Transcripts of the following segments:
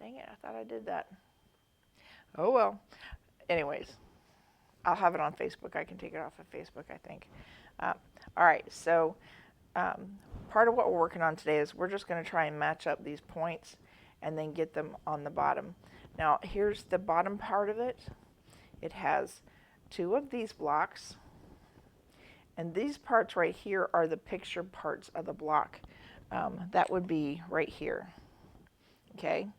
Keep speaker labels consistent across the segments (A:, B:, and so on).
A: Dang it, I thought I did that. Oh well. Anyways, I'll have it on Facebook. I can take it off of Facebook, I think. Uh, all right, so um, part of what we're working on today is we're just going to try and match up these points and then get them on the bottom. Now, here's the bottom part of it. It has two of these blocks, and these parts right here are the picture parts of the block. That would be right here. Okay?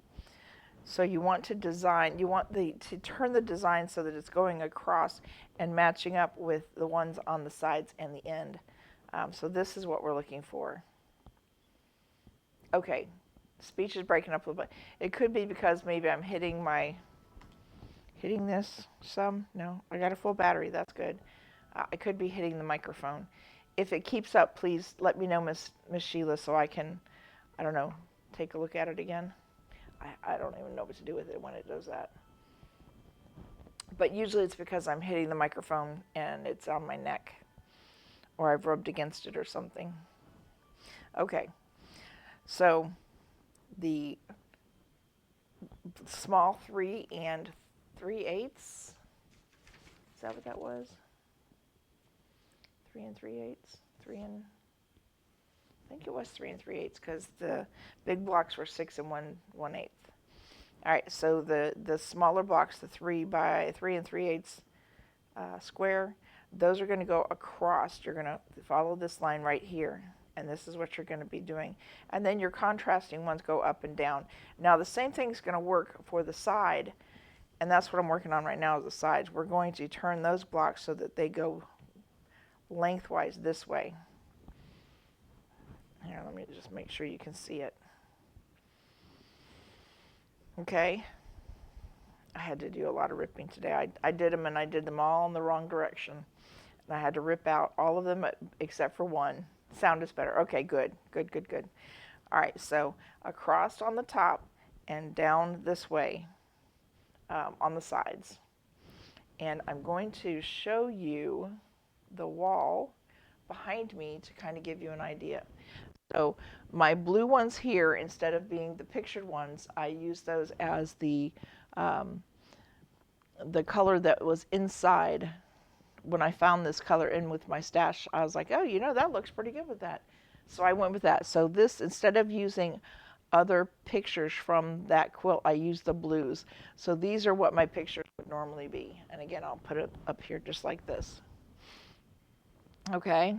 A: So you want to design, to turn the design so that it's going across and matching up with the ones on the sides and the end. So this is what we're looking for. Okay, speech is breaking up a little bit. It could be because maybe I'm hitting this some. No, I got a full battery. That's good. I could be hitting the microphone. If it keeps up, please let me know, Miss Sheila, so I can, I don't know, take a look at it again. I don't even know what to do with it when it does that. But usually it's because I'm hitting the microphone and it's on my neck, or I've rubbed against it or something. Okay, so the small 3 3/8. Is that what that was? 3 3/8. 3 and I think it was 3 3/8 because the big blocks were 6 1/8. All right, so the smaller blocks, the 3 by 3 3/8 square, those are going to go across. You're going to follow this line right here, and this is what you're going to be doing. And then your contrasting ones go up and down. Now the same thing is going to work for the side, and that's what I'm working on right now is the sides. We're going to turn those blocks so that they go lengthwise this way. Here, let me just make sure you can see it. Okay. I had to do a lot of ripping today. I did them, and I did them all in the wrong direction. And I had to rip out all of them except for one. Sound is better. Okay, good. All right, so across on the top and down this way on the sides. And I'm going to show you the wall behind me to kind of give you an idea. So my blue ones here, instead of being the pictured ones, I use those as the color that was inside. When I found this color in with my stash, I was like, oh, that looks pretty good with that. So I went with that. So this, instead of using other pictures from that quilt, I used the blues. So these are what my pictures would normally be. And again, I'll put it up here just like this. Okay.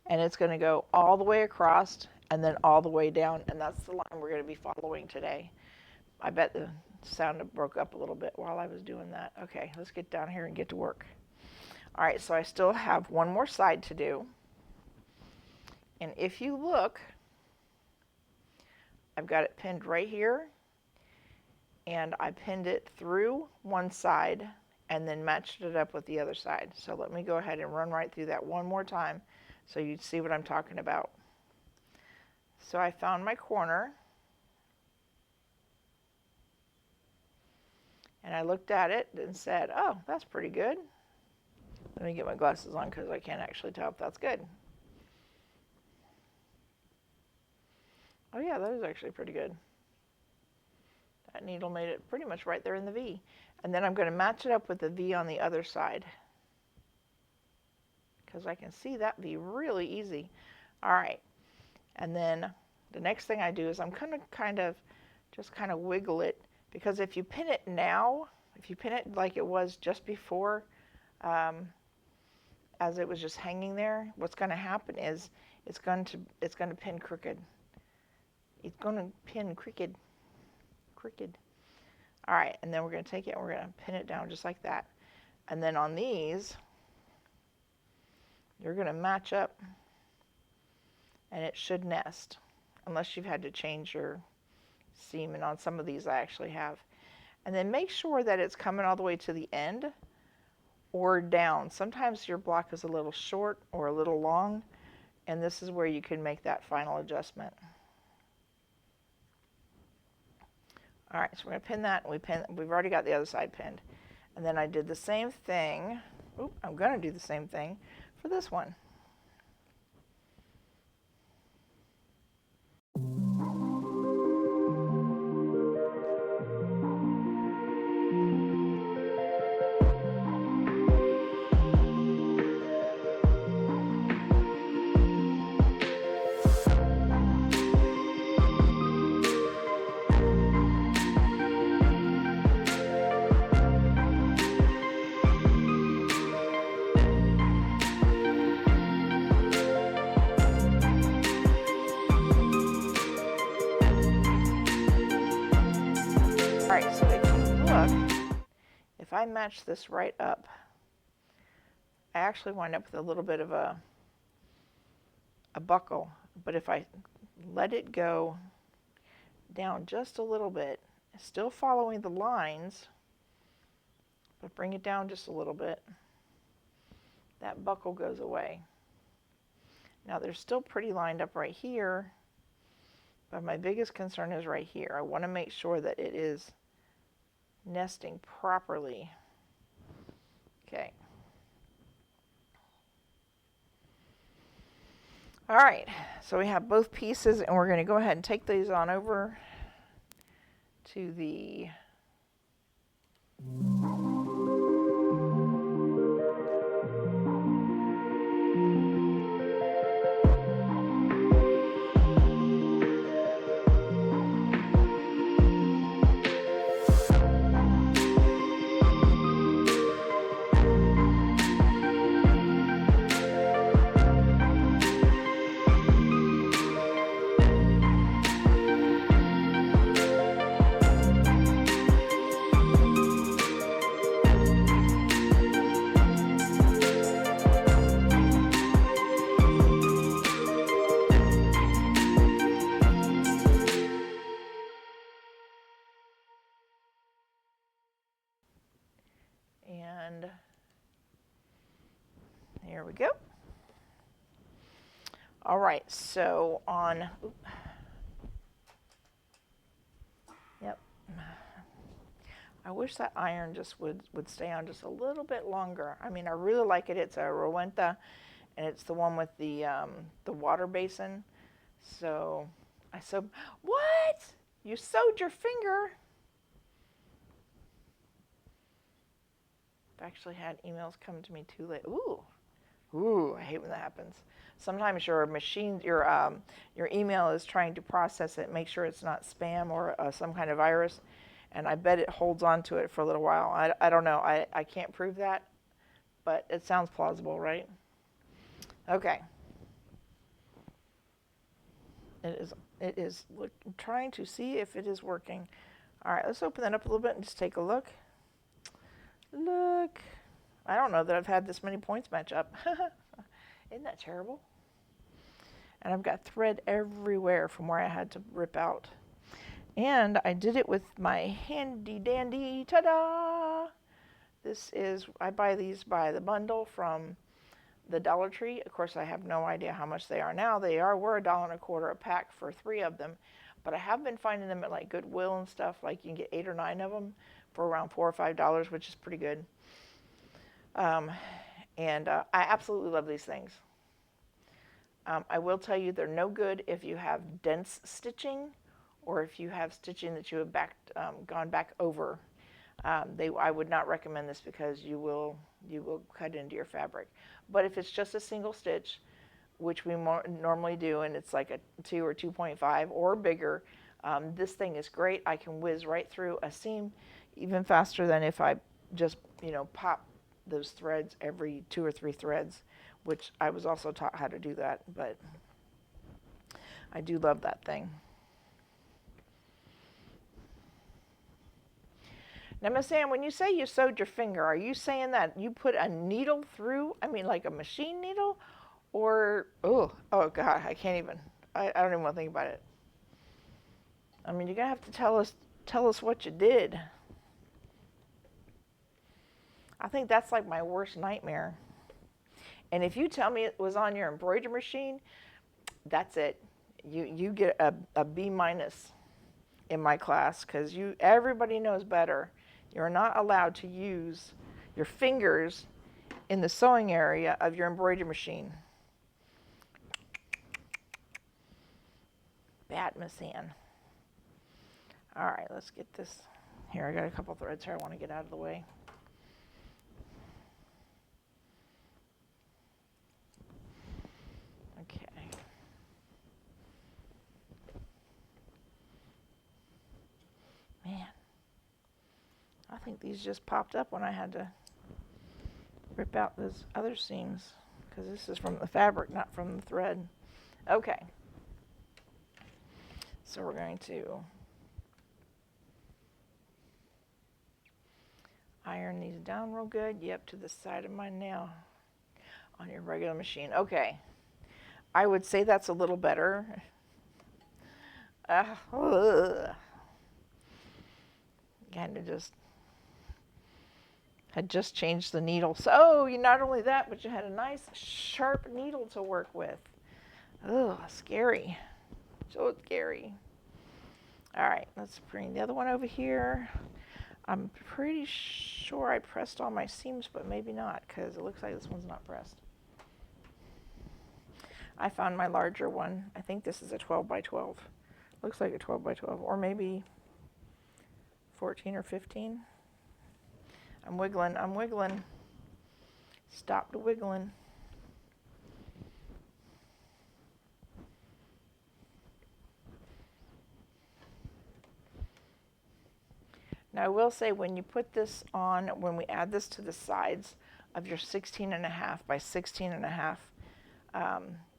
A: And it's going to go all the way across and then all the way down. And that's the line we're going to be following today. I bet the sound broke up a little bit while I was doing that. Okay, let's get down here and get to work. All right, so I still have one more side to do. And if you look, I've got it pinned right here. And I pinned it through one side and then matched it up with the other side. So let me go ahead and run right through that one more time so you'd see what I'm talking about. So I found my corner. And I looked at it and said, oh, that's pretty good. Let me get my glasses on because I can't actually tell if that's good. Oh yeah, that is actually pretty good. That needle made it pretty much right there in the V. And then I'm going to match it up with the V on the other side, because I can see that V really easy. All right. And then the next thing I do is I'm going to kind of wiggle it, because if you pin it now, if you pin it like it was just before, as it was just hanging there, what's going to happen is it's going to pin crooked. It's going to pin crooked. All right, and then we're going to take it and we're going to pin it down just like that. And then on these, you're going to match up, and it should nest, unless you've had to change your seam. And on some of these I actually have. And then make sure that it's coming all the way to the end or down. Sometimes your block is a little short or a little long, and this is where you can make that final adjustment. All right, so we're going to pin that, and we've already got the other side pinned. And then I did the same thing. I'm going to do the same thing for this one. right, so if you look, if I match this right up, I actually wind up with a little bit of a buckle, but if I let it go down just a little bit, still following the lines, but bring it down just a little bit, that buckle goes away. Now they're still pretty lined up right here, but my biggest concern is right here. I want to make sure that it is nesting properly. Okay. All right, so we have both pieces, and we're going to go ahead and take these on over to the and there we go. All right, so on, yep. I wish that iron just would stay on just a little bit longer. I mean, I really like it. It's a Rowenta, and it's the one with the water basin. So I sewed, what? You sewed your finger? I've actually had emails come to me too late. Ooh, I hate when that happens. Sometimes your machine, your email is trying to process it, make sure it's not spam or some kind of virus, and I bet it holds on to it for a little while. I don't know. I can't prove that, but it sounds plausible, right? Okay. It is trying to see if it is working. All right, let's open that up a little bit and just take a look. Look. I don't know that I've had this many points match up. Isn't that terrible? And I've got thread everywhere from where I had to rip out. And I did it with my handy dandy, ta-da! This is, I buy these by the bundle from the Dollar Tree. Of course, I have no idea how much they are now. Were $1.25 a pack for 3 of them. But I have been finding them at like Goodwill and stuff. Like you can get 8 or 9 of them for around $4 or $5, which is pretty good. I absolutely love these things. I will tell you they're no good if you have dense stitching or if you have stitching that you have gone back over. I would not recommend this because you will cut into your fabric. But if it's just a single stitch, which we normally do, and it's like a 2 or 2.5 or bigger, this thing is great. I can whiz right through a seam even faster than if I just pop those threads every 2 or 3 threads, which I was also taught how to do that, but I do love that thing. Now, Miss Ann, when you say you sewed your finger, are you saying that you put a needle through, I mean like a machine needle, or, oh God, I can't even, I don't even want to think about it. I mean, you're going to have to tell us what you did. I think that's like my worst nightmare. And if you tell me it was on your embroidery machine, that's it. You get a B- in my class because everybody knows better. You're not allowed to use your fingers in the sewing area of your embroidery machine. Bad, Miss Ann. All right, let's get this. Here, I got a couple threads here I want to get out of the way. Okay. Man, I think these just popped up when I had to rip out those other seams because this is from the fabric, not from the thread. Okay. So we're going to Iron these down real good. Yep, to the side of my nail on your regular machine. Okay. I would say that's a little better. Kind of just had just changed the needle. So you not only that, but you had a nice sharp needle to work with. Ugh, scary. So scary. All right, let's bring the other one over here. I'm pretty sure I pressed all my seams, but maybe not, because it looks like this one's not pressed. I found my larger one. I think this is a 12 by 12. Looks like a 12 by 12, or maybe 14 or 15. I'm wiggling, I'm wiggling. Stop the wiggling. Now I will say, when you put this on, when we add this to the sides of your 16.5 by 16.5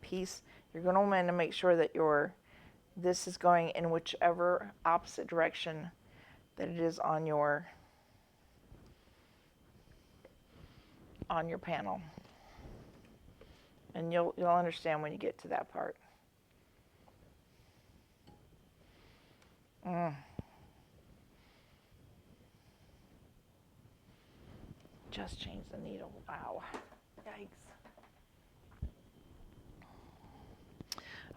A: piece, you're going to want to make sure that this is going in whichever opposite direction that it is on your panel. And you'll understand when you get to that part. Just change the needle. Wow. Yikes.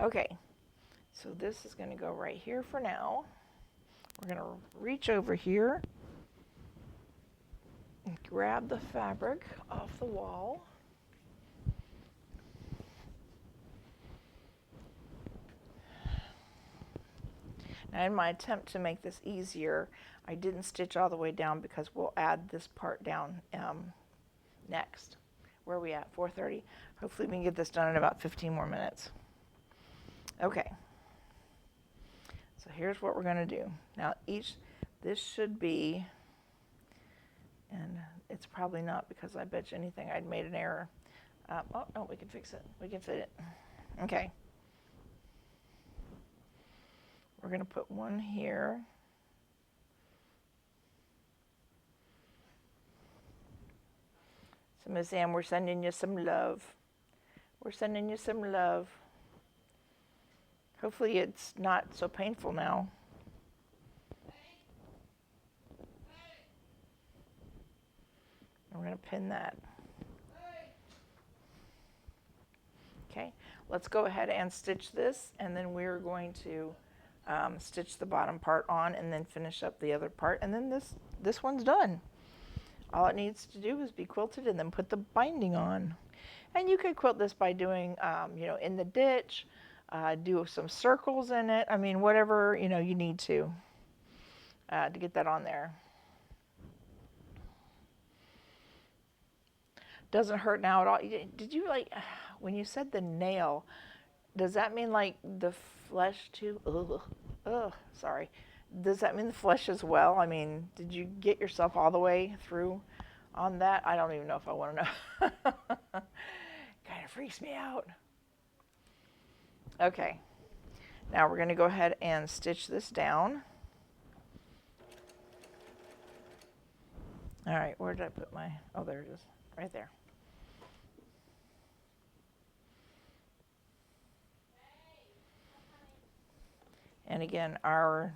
A: Okay. So this is going to go right here for now. We're going to reach over here and grab the fabric off the wall. Now, in my attempt to make this easier, I didn't stitch all the way down because we'll add this part down next. Where are we at? 4:30. Hopefully we can get this done in about 15 more minutes. Okay. So here's what we're going to do. Now this should be, and it's probably not, because I bet you anything I'd made an error. Oh, no, we can fix it. We can fit it. Okay. We're going to put one here. So Miss Ann, we're sending you some love. We're sending you some love. Hopefully it's not so painful now. We're going to pin that. Okay, let's go ahead and stitch this, and then we're going to stitch the bottom part on and then finish up the other part, and then this one's done. All it needs to do is be quilted and then put the binding on. And you could quilt this by doing, in the ditch, do some circles in it. I mean, whatever, you need to get that on there. Doesn't hurt now at all. Did you when you said the nail, does that mean like the flesh too? Ugh, sorry. Does that mean the flesh as well? I mean, did you get yourself all the way through on that? I don't even know if I want to know. Kind of freaks me out. Okay. Now we're going to go ahead and stitch this down. All right, where did I put my, oh, there it is, right there. And again, our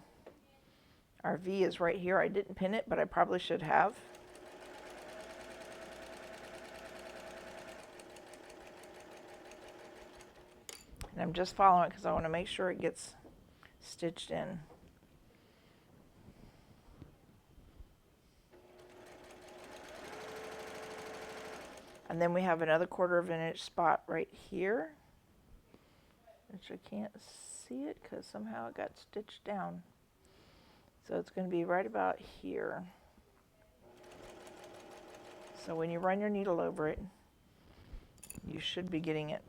A: V is right here. I didn't pin it, but I probably should have. And I'm just following it because I want to make sure it gets stitched in. And then we have another 1/4 inch spot right here, which I can't see it because somehow it got stitched down. So it's going to be right about here. So when you run your needle over it, you should be getting it.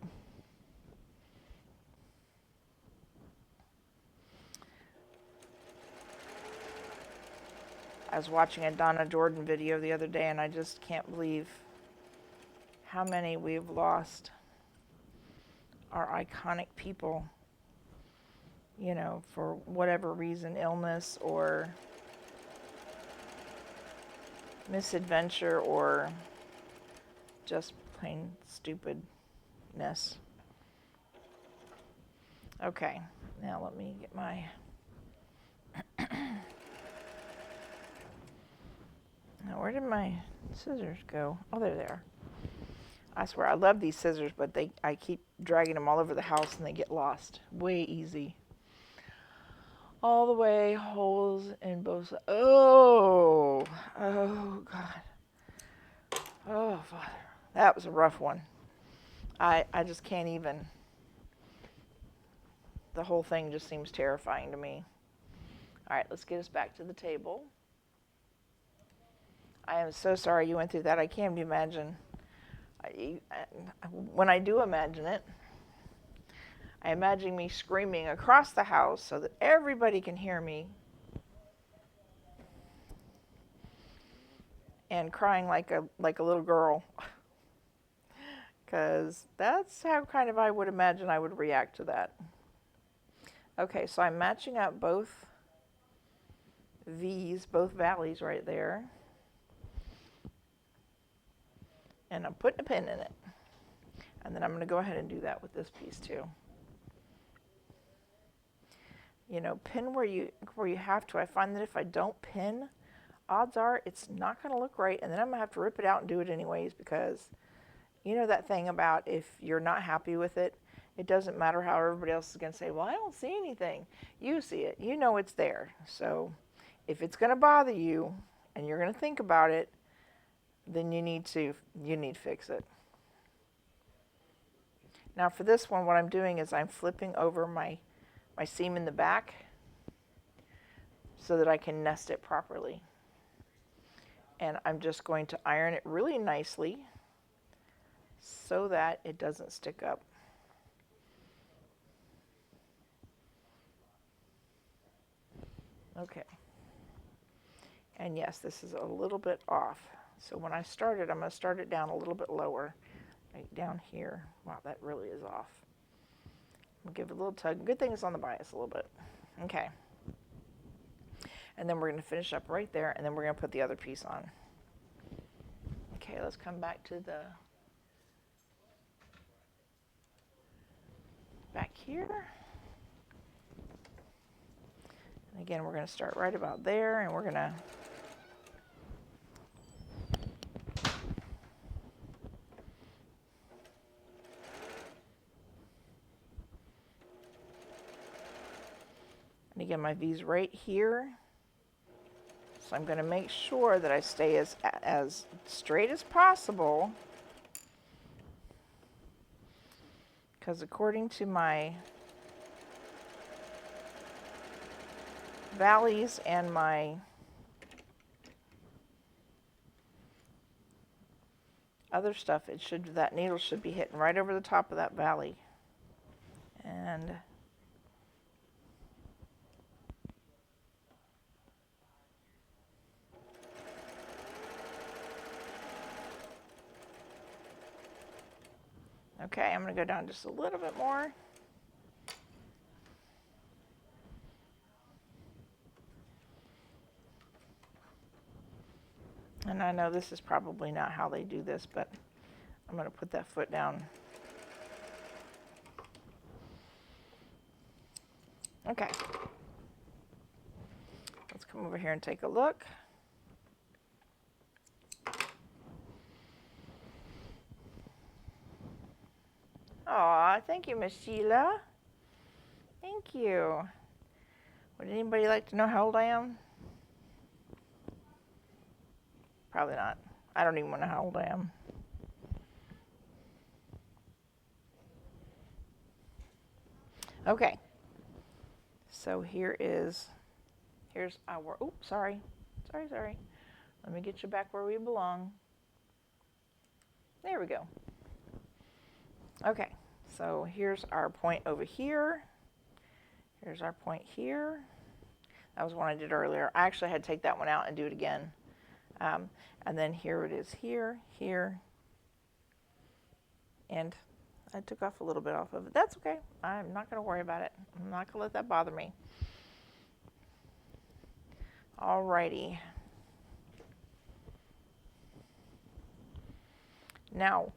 A: I was watching a Donna Jordan video the other day, and I just can't believe how many we've lost are iconic people, for whatever reason, illness or misadventure or just plain stupidness. Okay, now let me get my... Now, where did my scissors go? Oh, there they are. I swear, I love these scissors, but I keep dragging them all over the house and they get lost. Way easy. All the way, holes in both sides. Oh, God. Oh, Father. That was a rough one. I just can't even. The whole thing just seems terrifying to me. All right, let's get us back to the table. I am so sorry you went through that. I can't imagine. When I do imagine it, I imagine me screaming across the house so that everybody can hear me and crying like a little girl. Because that's how kind of I would imagine I would react to that. Okay, so I'm matching up both V's, both valleys right there. And I'm putting a pin in it. And then I'm going to go ahead and do that with this piece too. You know, pin where you have to. I find that if I don't pin, odds are it's not going to look right, and then I'm going to have to rip it out and do it anyways, because you know that thing about if you're not happy with it, it doesn't matter how everybody else is going to say, well, I don't see anything. You see it. You know it's there. So if it's going to bother you and you're going to think about it, then you need to fix it. Now for this one, what I'm doing is I'm flipping over my seam in the back so that I can nest it properly. And I'm just going to iron it really nicely so that it doesn't stick up. Okay. And yes, this is a little bit off. So when I start it, I'm going to start it down a little bit lower, right down here. Wow, that really is off. I'm going to give it a little tug. Good thing it's on the bias a little bit. Okay. And then we're going to finish up right there, and then we're going to put the other piece on. Okay, let's come back to the back here. And again, we're going to start right about there, and we're going to and again, my V's right here. So I'm going to make sure that I stay as straight as possible, because according to my valleys and my other stuff, that needle should be hitting right over the top of that valley. And okay, I'm going to go down just a little bit more. And I know this is probably not how they do this, but I'm going to put that foot down. Okay. Let's come over here and take a look. Aw, thank you, Miss Sheila. Thank you. Would anybody like to know how old I am? Probably not. I don't even want to know how old I am. Okay. So here's our, oops, sorry. Let me get you back where we belong. There we go. Okay, so here's our point over here. Here's our point here. That was one I did earlier. I actually had to take that one out and do it again. And then here it is here, and I took off a little bit off of it. That's okay. I'm not going to worry about it. I'm not going to let that bother me. Alrighty. Now,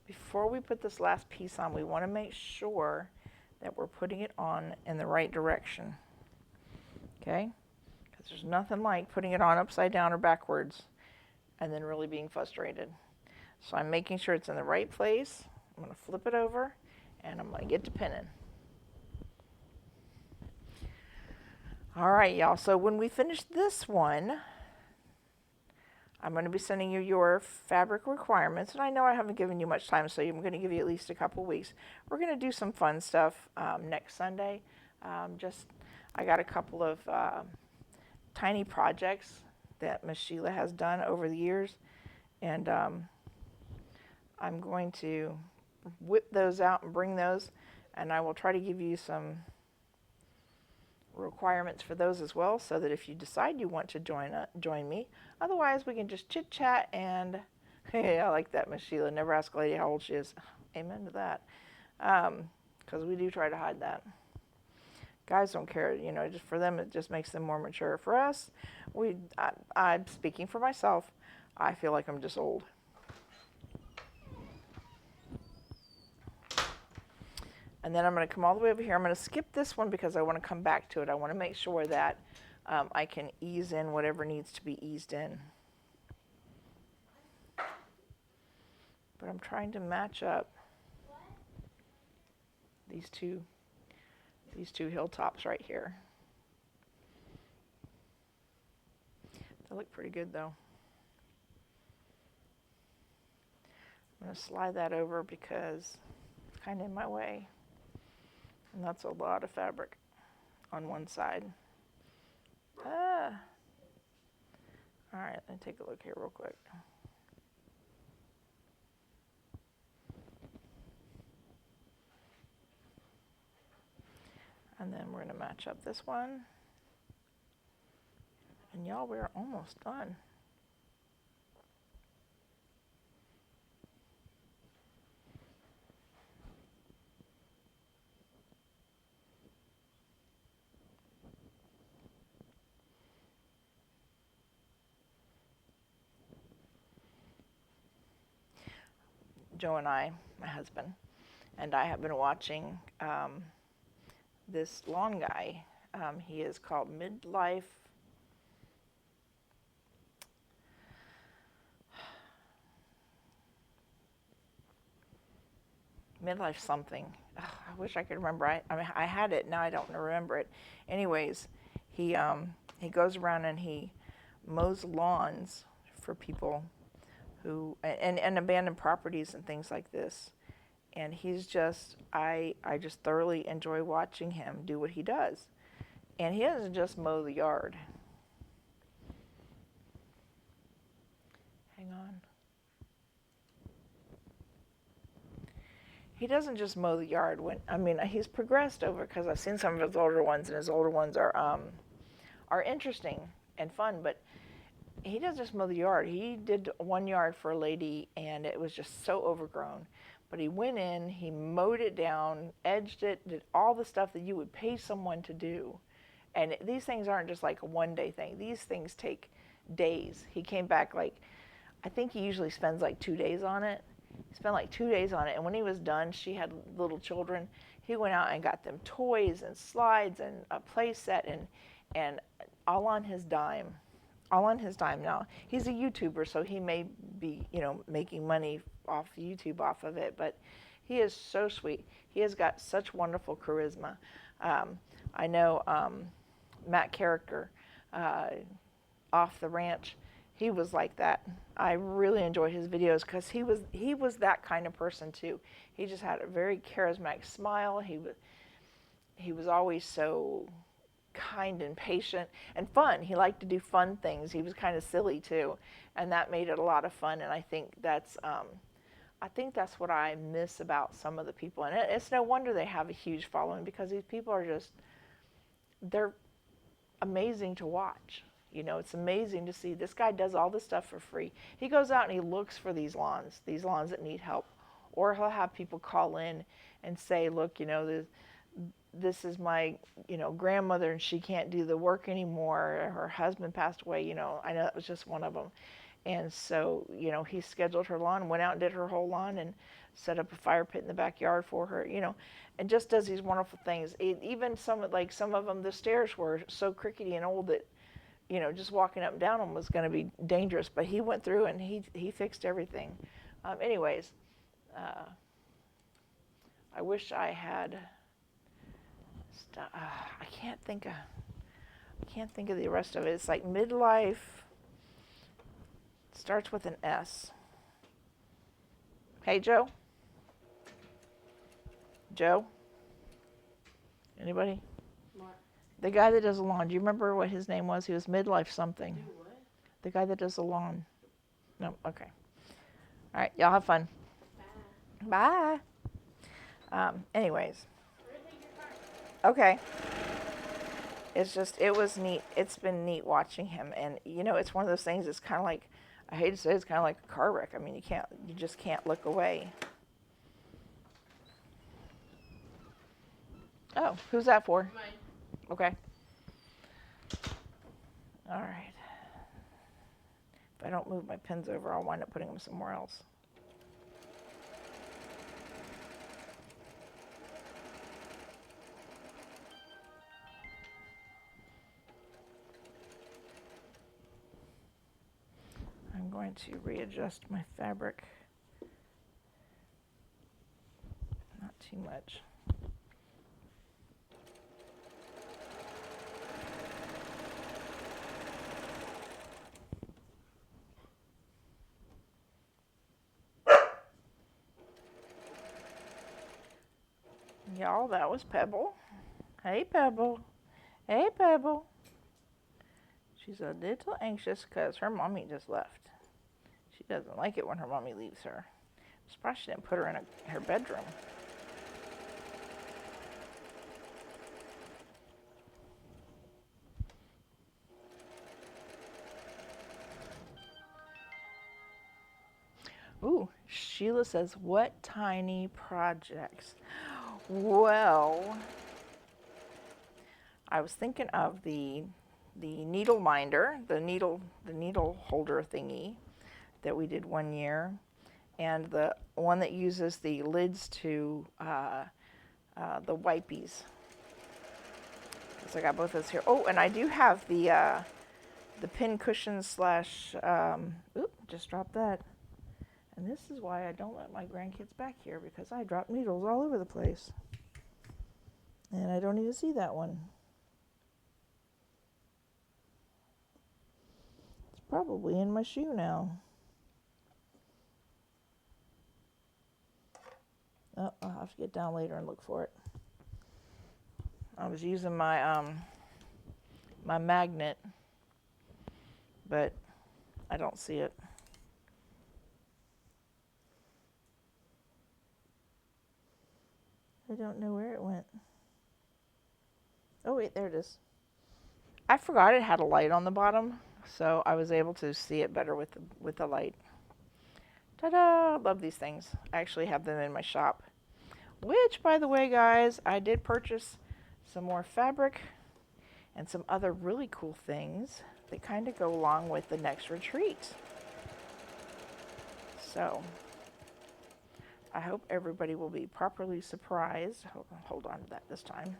A: before we put this last piece on, we want to make sure that we're putting it on in the right direction. Okay? Because there's nothing like putting it on upside down or backwards and then really being frustrated. So I'm making sure it's in the right place. I'm going to flip it over and I'm going to get to pinning. All right, y'all. So when we finish this one, I'm going to be sending you your fabric requirements. And I know I haven't given you much time, so I'm going to give you at least a couple weeks. We're going to do some fun stuff next Sunday. I got a couple of tiny projects that Miss Sheila has done over the years. And I'm going to whip those out and bring those. And I will try to give you some requirements for those as well, so that if you decide you want to join me, otherwise we can just chit chat and hey, I like that, Miss Sheila. Never ask a lady how old she is. Amen to that. Because we do try to hide that. Guys don't care, just for them it just makes them more mature. For us, I'm speaking for myself. I feel like I'm just old. And then I'm going to come all the way over here. I'm going to skip this one because I want to come back to it. I want to make sure that I can ease in whatever needs to be eased in. But I'm trying to match up these two hilltops right here. They look pretty good though. I'm going to slide that over because it's kind of in my way. And that's a lot of fabric on one side. All right, let me take a look here real quick. And then we're going to match up this one. And y'all, we're almost done. Joe and I, my husband, and I have been watching this lawn guy. He is called Midlife something. Ugh, I wish I could remember. I had it, now I don't remember it. Anyways, he goes around and he mows lawns for people who and abandoned properties and things like this. And he's just, I just thoroughly enjoy watching him do what he does. And he doesn't just mow the yard. Hang on. He doesn't just mow the yard. He's progressed over, because I've seen some of his older ones, and his older ones are interesting and fun, but he doesn't just mow the yard. He did one yard for a lady, and it was just so overgrown. But he went in, he mowed it down, edged it, did all the stuff that you would pay someone to do. And these things aren't just like a one-day thing. These things take days. He came back I think he usually spends 2 days on it. He spent 2 days on it, and when he was done, she had little children. He went out and got them toys and slides and a play set, and all on his dime. All on his dime. Now, he's a YouTuber, so he may be, making money off YouTube off of it, but he is so sweet. He has got such wonderful charisma. I know Matt Character off the ranch, he was like that. I really enjoy his videos because he was that kind of person too. He just had a very charismatic smile. He was always so kind and patient and fun. He liked to do fun things. He was kind of silly too, and that made it a lot of fun. And I think that's what I miss about some of the people. And it's no wonder they have a huge following, because these people are they're amazing to watch. It's amazing to see. This guy does all this stuff for free. He goes out and he looks for these lawns that need help. Or he'll have people call in and say, look, this is my, grandmother, and she can't do the work anymore. Her husband passed away. I know that was just one of them. And so, you know, he scheduled her lawn, went out and did her whole lawn, and set up a fire pit in the backyard for her, you know, and just does these wonderful things. Even some of them, the stairs were so crickety and old that, you know, just walking up and down them was going to be dangerous. But he went through and he fixed everything. Anyways, I wish I had. I can't think of the rest of it. It's like midlife. Starts with an S. Hey, Joe? Joe? Anybody?
B: What?
A: The guy that does the lawn. Do you remember what his name was? He was midlife something.
B: Do what?
A: The guy that does the lawn. No? Okay. All right. Y'all have fun.
B: Bye.
A: Bye. Anyways. Okay. It's just, it was neat. It's been neat watching him. And, you know, it's one of those things, it's kind of like, I hate to say it's kind of like a car wreck. I mean, you just can't look away. Oh, who's that for?
B: Mine.
A: Okay. All right. If I don't move my pins over, I'll wind up putting them somewhere else. I'm going to readjust my fabric. Not too much. Y'all, that was Pebble. Hey, Pebble. Hey, Pebble. She's a little anxious because her mommy just left. She doesn't like it when her mommy leaves her. I'm surprised she didn't put her in her bedroom. Ooh, Sheila says, what tiny projects? Well, I was thinking of the needle minder, the needle holder thingy that we did one year, and the one that uses the lids to the wipies. So I got both those here. Oh, and I do have the pin cushion slash. Oop, just dropped that. And this is why I don't let my grandkids back here, because I drop needles all over the place. And I don't even see that one. It's probably in my shoe now. Oh, I'll have to get down later and look for it. I was using my my magnet, but I don't see it. I don't know where it went. Oh wait, there it is. I forgot it had a light on the bottom, so I was able to see it better with the light. Ta-da! Love these things. I actually have them in my shop. Which, by the way, guys, I did purchase some more fabric and some other really cool things that kind of go along with the next retreat. So I hope everybody will be properly surprised. Hold on to that this time.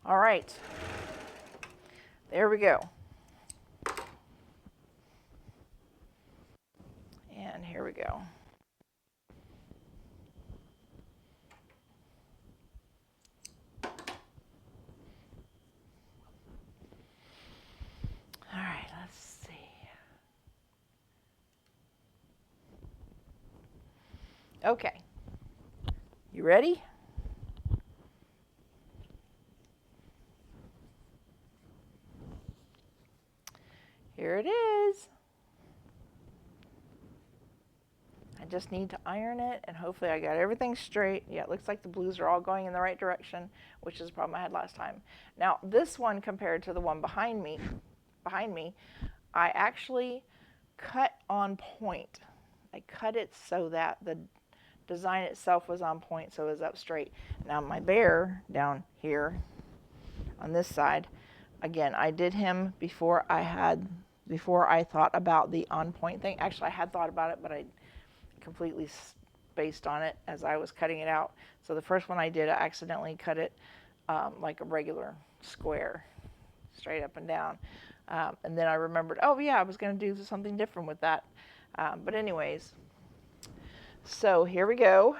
A: All right. There we go. And here we go. All right, let's see. Okay. You ready? Here it is. I just need to iron it, and hopefully I got everything straight. Yeah, it looks like the blues are all going in the right direction, which is a problem I had last time. Now, this one compared to the one behind me, I actually cut on point. I cut it so that the design itself was on point, so it was up straight. Now my bear down here on this side, again, I did him before I thought about the on point thing. Actually, I had thought about it, but I completely spaced on it as I was cutting it out. So the first one I did, I accidentally cut it like a regular square, straight up and down. And then I remembered, oh yeah, I was going to do something different with that. But anyways, so here we go.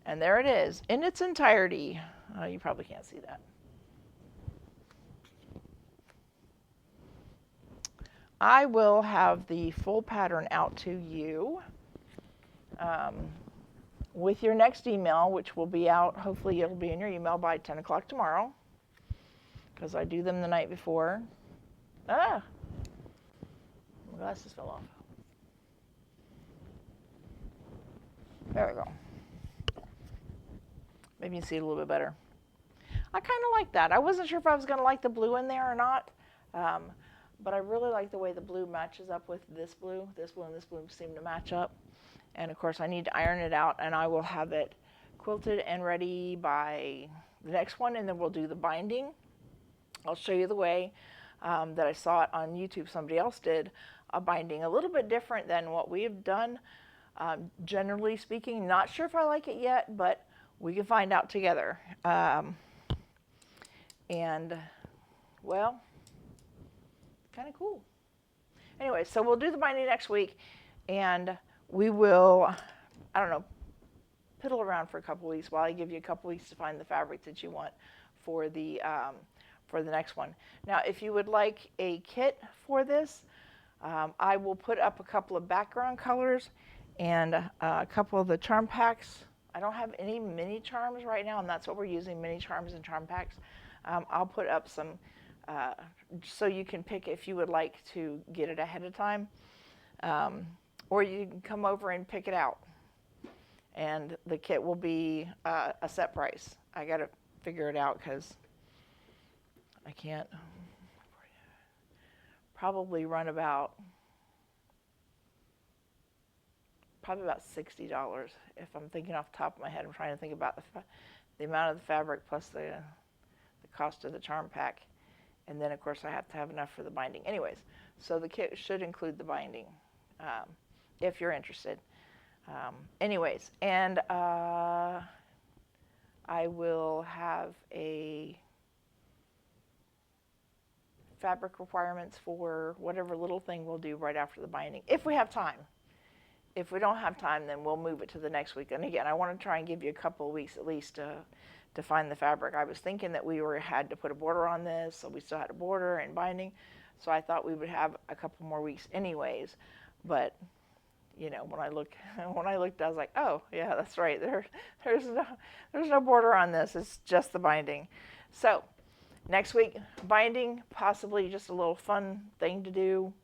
A: And there it is in its entirety. You probably can't see that. I will have the full pattern out to you with your next email, which will be out. Hopefully it'll be in your email by 10 o'clock tomorrow, because I do them the night before. My glasses fell off. There we go. Maybe you can see it a little bit better. I kind of like that. I wasn't sure if I was going to like the blue in there or not, but I really like the way the blue matches up with this blue. This blue and this blue seem to match up. And of course I need to iron it out, and I will have it quilted and ready by the next one, and then we'll do the binding. I'll show you the way that I saw it on YouTube. Somebody else did a binding a little bit different than what we've done. Generally speaking, not sure if I like it yet, but we can find out together. And well, kind of cool. Anyway, so we'll do the binding next week, and we will, I don't know, piddle around for a couple weeks while I give you a couple weeks to find the fabric that you want for the next one. Now, if you would like a kit for this, I will put up a couple of background colors and a couple of the charm packs. I don't have any mini charms right now, and that's what we're using, mini charms and charm packs. I'll put up some so you can pick if you would like to get it ahead of time, or you can come over and pick it out. And the kit will be a set price. I got to figure it out because I can't probably run about $60 if I'm thinking off the top of my head. I'm trying to think about the amount of the fabric plus the cost of the charm pack, and then of course I have to have enough for the binding. Anyways, so the kit should include the binding if you're interested. Anyways, and I will have a fabric requirements for whatever little thing we'll do right after the binding, if we have time. If we don't have time, then we'll move it to the next week. And again, I want to try and give you a couple of weeks at least to find the fabric. I was thinking that we had to put a border on this, so we still had a border and binding. So I thought we would have a couple more weeks anyways. But you know, when I looked, I was like, oh yeah, that's right. There's no border on this. It's just the binding. So next week, binding, possibly just a little fun thing to do.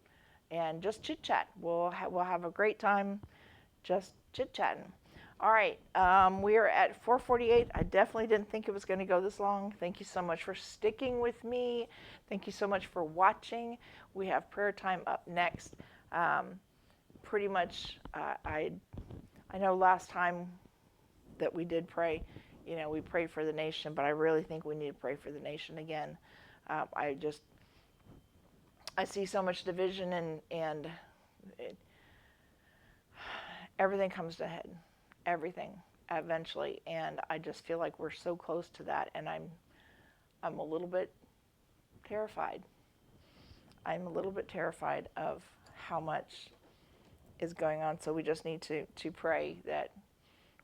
A: And just chit chat. We'll have a great time, just chit chatting. All right, we are at 4:48. I definitely didn't think it was going to go this long. Thank you so much for sticking with me. Thank you so much for watching. We have prayer time up next. Pretty much, I know last time that we did pray, you know, we prayed for the nation, but I really think we need to pray for the nation again. I see so much division, and everything comes to head, everything eventually, and I just feel like we're so close to that, and I'm a little bit terrified. I'm a little bit terrified of how much is going on. So we just need to pray that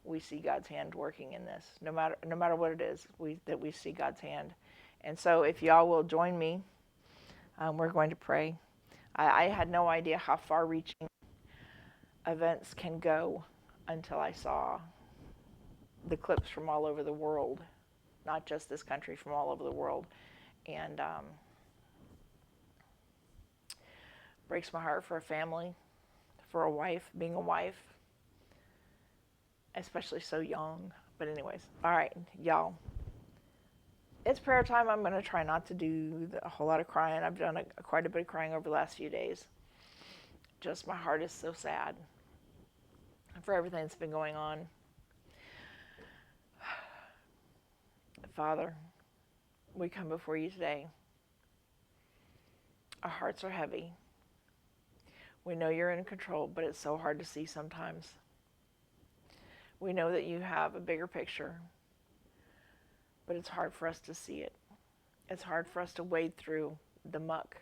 A: we see God's hand working in this, no matter what it is, that we see God's hand. And so if y'all will join me. We're going to pray. I had no idea how far-reaching events can go until I saw the clips from all over the world, not just this country, from all over the world. And breaks my heart for a family, for a wife, being a wife, especially so young. But anyways, all right, y'all. It's prayer time. I'm going to try not to do a whole lot of crying. I've done quite a bit of crying over the last few days. Just my heart is so sad. for everything that's been going on. Father, we come before you today. Our hearts are heavy. We know you're in control, but it's so hard to see sometimes. We know that you have a bigger picture, but it's hard for us to see it. It's hard for us to wade through the muck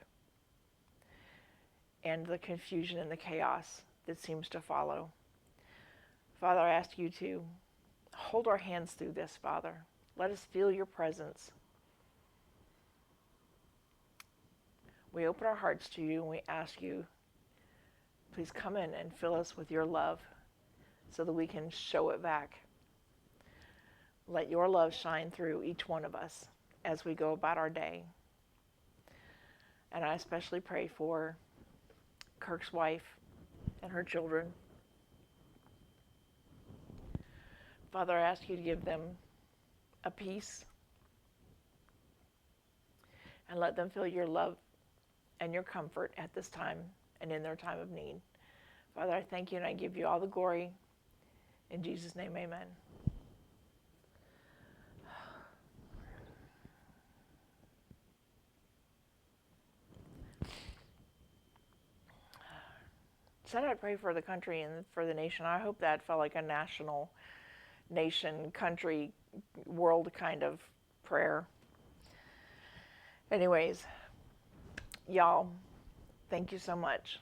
A: and the confusion and the chaos that seems to follow. Father, I ask you to hold our hands through this, Father. Let us feel your presence. We open our hearts to you and we ask you, please come in and fill us with your love so that we can show it back. Let your love shine through each one of us as we go about our day. And I especially pray for Kirk's wife and her children. Father, I ask you to give them a peace and let them feel your love and your comfort at this time and in their time of need. Father, I thank you and I give you all the glory. In Jesus' name, amen. Said I'd pray for the country and for the nation. I hope that felt like a national, nation, country, world kind of prayer. Anyways, y'all, thank you so much.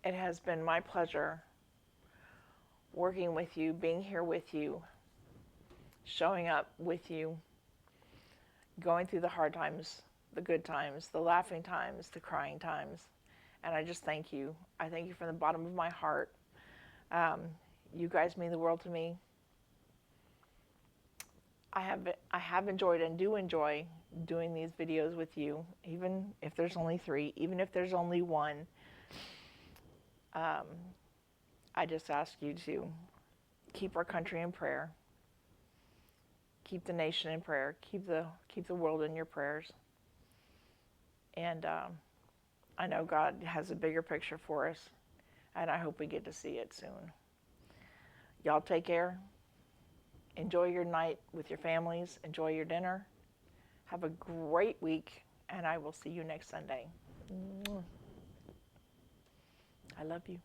A: It has been my pleasure working with you, being here with you, showing up with you, going through the hard times, the good times, the laughing times, the crying times. And I just thank you. I thank you from the bottom of my heart. You guys mean the world to me. I have enjoyed and do enjoy doing these videos with you, even if there's only 3, even if there's only 1. I just ask you to keep our country in prayer, keep the nation in prayer, keep the world in your prayers. And I know God has a bigger picture for us, and I hope we get to see it soon. Y'all take care. Enjoy your night with your families. Enjoy your dinner. Have a great week, and I will see you next Sunday. I love you.